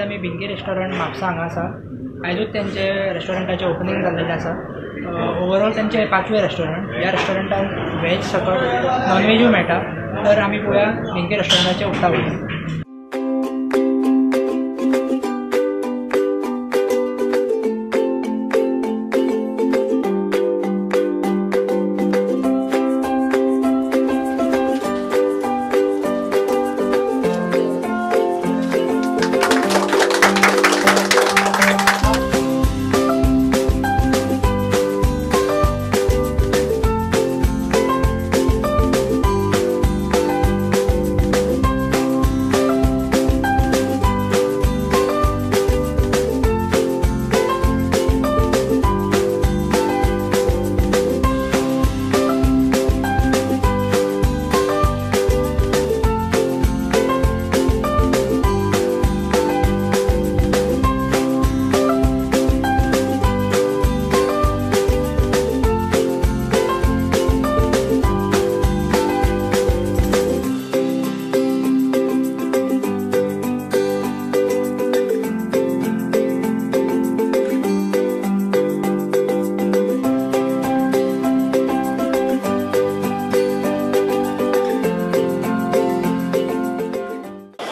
म्हणल्यार आमी भिंगी रेस्टॉरंट म्हापसा हांगा आसा. आयजूच तेंचे रेस्टॉरंटाचें ओपनिंग जाल्लेलें आसा. ओवरऑल तेंचे 5वें रेस्टॉरंट. ह्या रेस्टॉरंटान व्हेज सकट नॉन व्हेजूय मेळटा. तर आमी पळोवया भिंगी रेस्टॉरंटाचें उक्तावण.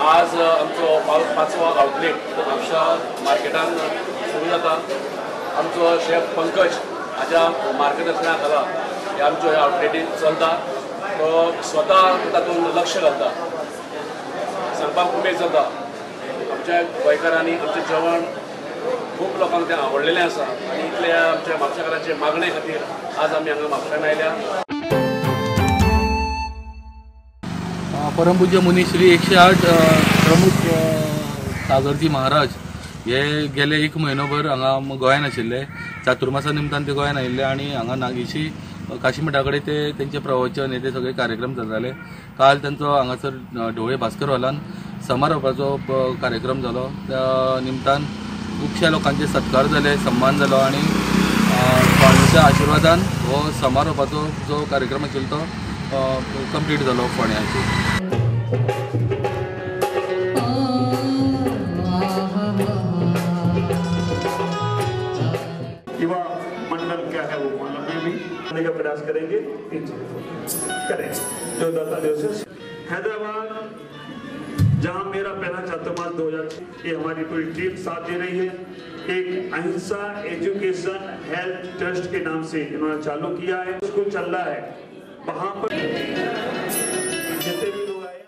आज आमचो 5वो आउटलेट म्हापसा मार्केटान सुरू जाता. आमचो शेफ पंकज हाच्या मार्गदर्शना खाला हे आमच्यो ह्या आउटलेटीन चलता. तो स्वता तातूंत लक्ष घालता. सांगपाक उमेद जाता आमच्या गोंयकारांनी आमचें जेवण खूब लोकांक तें आवडलेलें आसा आनी इतल्या आमच्या म्हापशेकारांचे मागणे खातीर आज आमी हांगा म्हापशान आयल्या. परमपूज्य मुनी श्री 108 प्रमुख सागरजी महाराज हे गेले 1 म्हयनोभर हांगा गोंयान आशिल्ले. चातुर्मासा निमतान ते गोंयान आयिल्ले आनी हांगा नागेशी काशीमठा कडेन ते तेंचे प्रवचन हे ते सगळे कार्यक्रम जाताले. काल तांचो हांगासर ढवळे भास्कर हॉलान समारोपाचो कार्यक्रम जालो. त्या निमतान खुबश्या लोकांचे सत्कार जाले, सन्मान जालो आनी स्वामीच्या आशिर्वादान हो समारोपाचो जो कार्यक्रम आशिल्लो तो कंप्लीट जालो फोंड्याचेर. युवा मंडल क्या है वो मालूम भी करने का प्रयास करेंगे. करें जो दाता दिवस हैदराबाद जहां मेरा पहला चातुर्मास 2006 ये हमारी पूरी टीम साथ दे रही है. एक अहिंसा एजुकेशन हेल्थ ट्रस्ट के नाम से इन्होंने चालू किया है. स्कूल चल रहा है वहां पर जितने भी लोग आए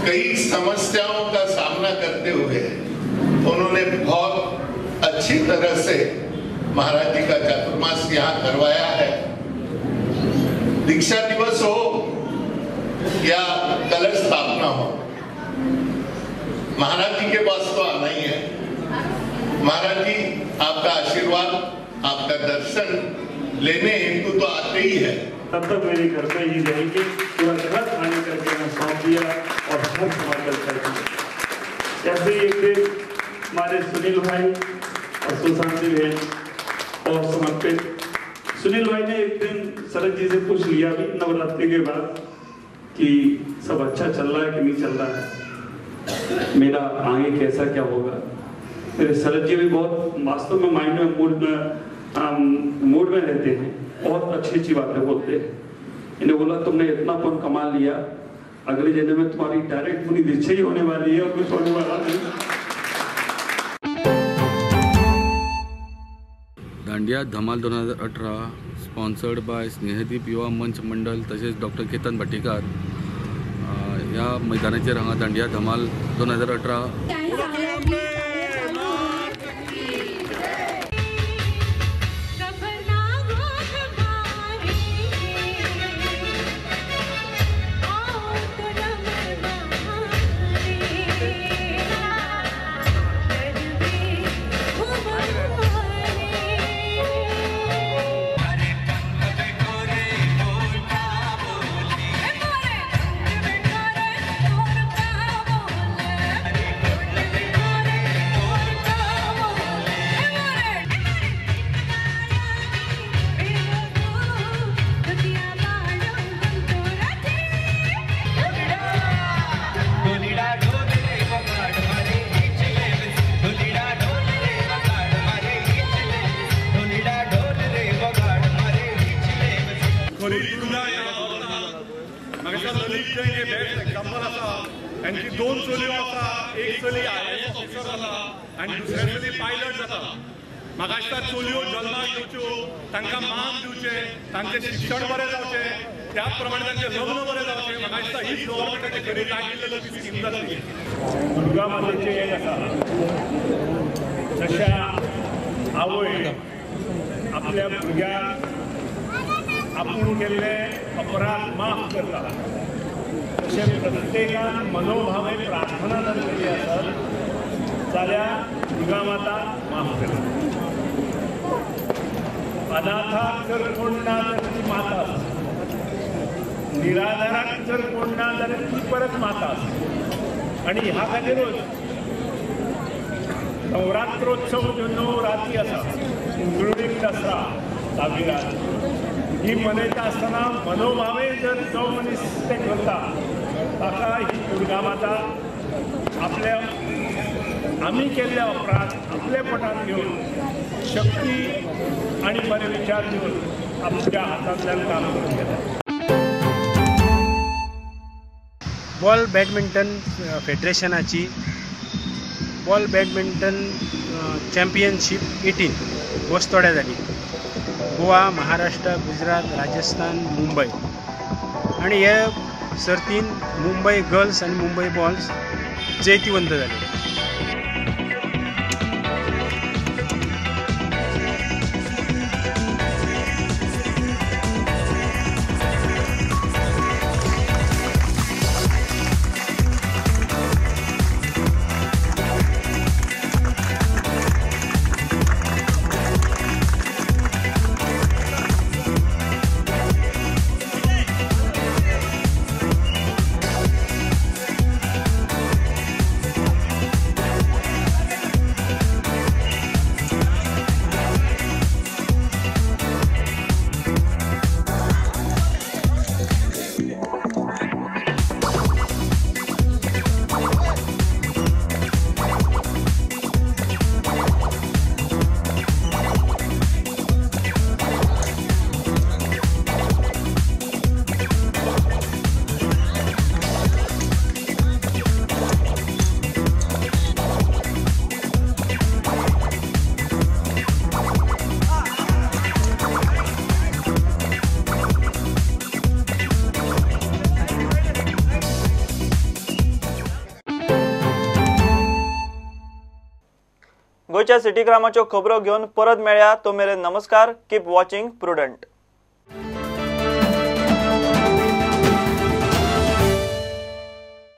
कई समस्याओं का सामना करते हुए उन्होंने बहुत अच्छी तरह से महाराज जी का चातुर्मास यहाँ करवाया है. दीक्षा दिवस हो या कलश स्थापना हो, महाराज जी के पास तो आना ही है. महाराज जी आपका आशीर्वाद आपका दर्शन लेने हेतु तो आते ही है. तब तक मेरे घर में ही रहेंगे. पूरा घर खाने करके मैं सौंप दिया और घर समर्पण कर दिया. ऐसे एक दिन हमारे सुनील भाई और सुशांति बहन और समर्पित सुनील भाई ने एक दिन शरद जी से पूछ लिया अभी नवरात्रि के बाद कि सब अच्छा चल रहा है कि नहीं चल रहा है, मेरा आगे कैसा क्या होगा. मेरे शरद जी भी बहुत वास्तव में माइंड में मूड में रहते हैं. बहुत अच्छी अच्छी बातें बोलते हैं. इन्हें बोला तुमने इतना पुण्य कमा लिया, अगले जन्म में तुम्हारी डायरेक्ट मुनि दीक्षा ही होने वाली है और कुछ होने वाला नहीं. दांडिया धमाल 2018 स्पॉन्सर्ड बाय स्नेहदीप युवा मंच मंडल तसेच डॉक्टर केतन भट्टीकार. ह्या मैदानाचेर हांगा दांडिया धमाल 2018 हे बेस्ट एक्झाम्पल आसा तांची 2 चलयो आसा एक चली IAS ऑफिसर जाला आनी दुसरे चली पायलट जाता म्हाका दिसता चलयो जल्माक येवच्यो तांकां मान दिवचे तांचें शिक्षण बरें जावचें त्याच प्रमाणे तांचें लग्न बरें जावचें म्हाका दिसता ही गव्हर्मेंटाची खरी लागिल्ली स्कीम जातली दुर्गा मातेचें एक आसा जशा आवय आपल्या भुरग्याक आपूण केल्ले अपराध माफ करता तशें प्रत्येकान मनोभावे प्रार्थना जर केली आसत जाल्यार दुर्गा माता माफ करता अनाथाक जर कोण ना जाल्यार ती माता आसता निराधाराक जर कोण ना जाल्यार ती परत माता आसता आनी ह्या खातीरूच नवरात्रोत्सव ज्यो 9 राती आसा इंक्लुडींग दसरा 10वी रात ही मनयता आसतना मनोभावे जर जो मनीस ते करता ताका ही दुर्गा माता आपल्या आमी केल्ले अपराध आपले पोटांत घेवन शक्ती आनी बरे विचार दिवन आपल्या हातांतल्यान काम करून घेता बॉल बॅडमिंटन फेडरेशनाची बॉल बॅडमिंटन चॅम्पियनशीप 18 वस्तोड्या जाली गोवा महाराष्ट्र गुजरात राजस्थान मुंबय आणि हे सर्तीन मुंबय गर्ल्स आणि मुंबय बॉयज जैतिवंत जाले गोयच्या सिटी ग्रामाच्यो खबरो घेवन परत मेळया तो मेरेन नमस्कार कीप वॉचिंग प्रुडंट.